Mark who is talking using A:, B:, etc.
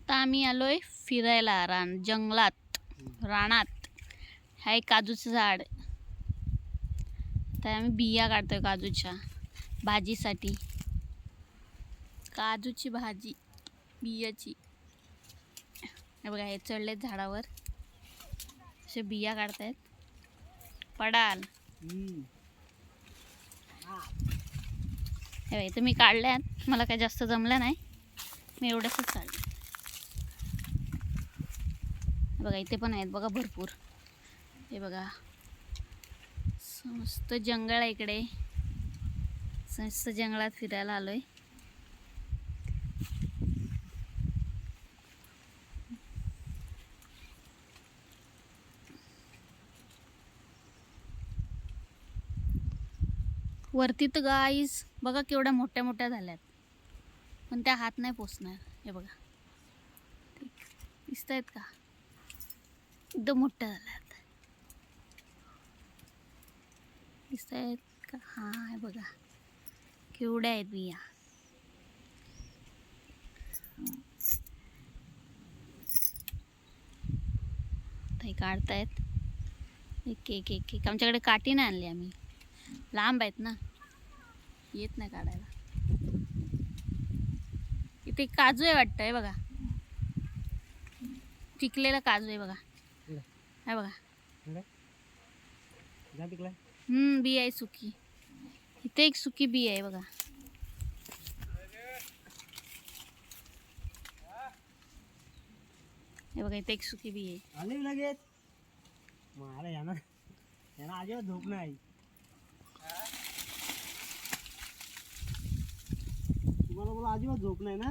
A: आता आम्ही आलोय फिरायला जंगलात रानात. हा एक काजूचं झाड. तर आम्ही बिया काढतोय काजूच्या भाजीसाठी. काजूची भाजी बियाची. हे बघा हे चढलेत झाडावर. असे बिया काढतायत. पडाल हे बघा तुम्ही काढल्यात. मला काही जास्त जमलं नाही. मी एवढंच काढलं. बघा इथे पण आहेत बघा भरपूर. हे बघा मस्त जंगल आहे इकडे. मस्त जंगलात फिरायला आलोय. वरती तर गाईस बघा केवढ्या मोठ्या मोठ्या झाल्यात. पण त्या हात नाही पोचणार. हे बघा दिसत आहेत का? एकदम मोठ्या झाल्यात. दिसत आहेत का? हा हे बघा केवढ्या आहेत बिया. ते काढतायत एक एक एक एक. आमच्याकडे काठी नाही आणली आम्ही. लांब आहेत ना, येत नाही काढायला. इथे काजू आहे वाटतं. आहे बघा पिकलेला काजू आहे बघा. आहे बघा बी आहे सुकी. इथे एक सुकी बी आहे बघा. हे बघा इथे एक सुकी बी आहे.
B: आले लगेच मला यांना अजिबात झोप नाही. तुम्हाला बोला अजिबात झोप नाही ना.